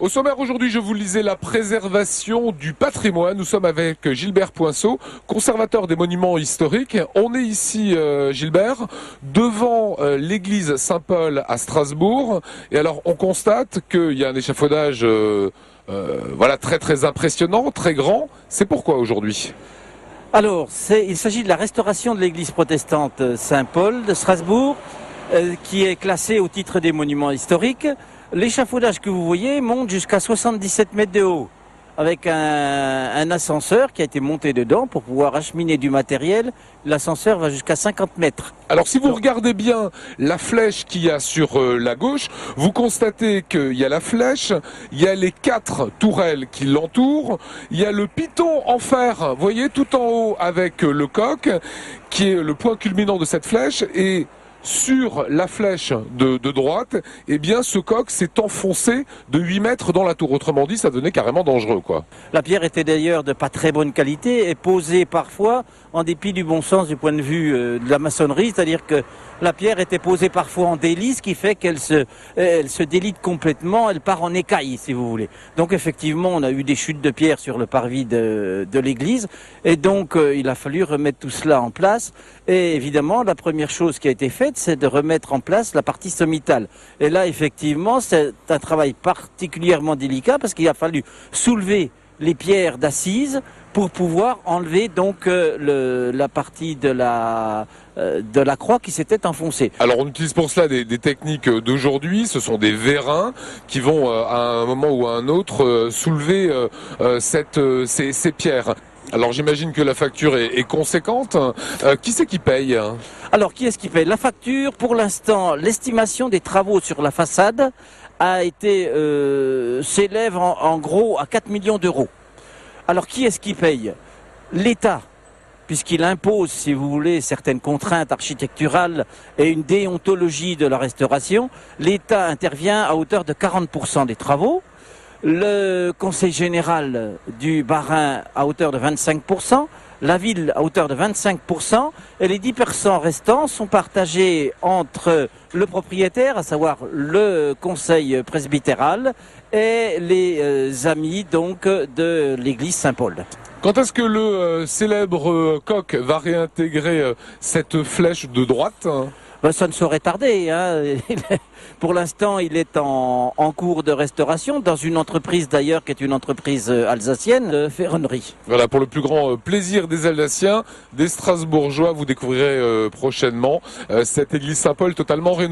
Au sommaire aujourd'hui, je vous le disais, la préservation du patrimoine. Nous sommes avec Gilbert Poinceau, conservateur des monuments historiques. On est ici, Gilbert, devant l'église Saint-Paul à Strasbourg. Et alors, on constate qu'il y a un échafaudage voilà, très impressionnant, très grand. C'est pourquoi aujourd'hui ? Alors, il s'agit de la restauration de l'église protestante Saint-Paul de Strasbourg, qui est classée au titre des monuments historiques. L'échafaudage que vous voyez monte jusqu'à 77 mètres de haut, avec un ascenseur qui a été monté dedans pour pouvoir acheminer du matériel. L'ascenseur va jusqu'à 50 mètres. Alors si vous regardez bien la flèche qu'il y a sur la gauche, vous constatez qu'il y a la flèche, il y a les 4 tourelles qui l'entourent, il y a le piton en fer, vous voyez, tout en haut avec le coq, qui est le point culminant de cette flèche, et sur la flèche de droite, eh bien, ce coq s'est enfoncé de 8 mètres dans la tour. Autrement dit, ça devenait carrément dangereux, quoi. La pierre était d'ailleurs de pas très bonne qualité et posée parfois en dépit du bon sens du point de vue de la maçonnerie, c'est-à-dire que la pierre était posée parfois en délit, ce qui fait qu'elle se délite complètement, elle part en écailles, si vous voulez. Donc effectivement, on a eu des chutes de pierre sur le parvis de l'église, et donc il a fallu remettre tout cela en place. Et évidemment, la première chose qui a été faite, c'est de remettre en place la partie sommitale. Et là, effectivement, c'est un travail particulièrement délicat parce qu'il a fallu soulever les pierres d'assises pour pouvoir enlever donc la partie de la croix qui s'était enfoncée. Alors on utilise pour cela des techniques d'aujourd'hui, ce sont des vérins qui vont à un moment ou à un autre soulever ces pierres. Alors j'imagine que la facture est conséquente. Qui c'est qui paye ? Alors qui est-ce qui paye ? La facture, pour l'instant, l'estimation des travaux sur la façade a été s'élève en gros à 4 millions d'euros. Alors qui est-ce qui paye ? L'État, puisqu'il impose, si vous voulez, certaines contraintes architecturales et une déontologie de la restauration. L'État intervient à hauteur de 40% des travaux. Le Conseil général du Bas-Rhin à hauteur de 25%, la ville à hauteur de 25%, et les 10% restants sont partagés entre le propriétaire, à savoir le conseil presbytéral, et les amis donc de l'église Saint-Paul. Quand est-ce que le célèbre coq va réintégrer cette flèche de droite ? Ben, ça ne saurait tarder, hein. Pour l'instant, il est en cours de restauration dans une entreprise d'ailleurs qui est une entreprise alsacienne de ferronnerie. Voilà, pour le plus grand plaisir des Alsaciens, des Strasbourgeois, vous découvrirez prochainement cette église Saint-Paul totalement rénovée.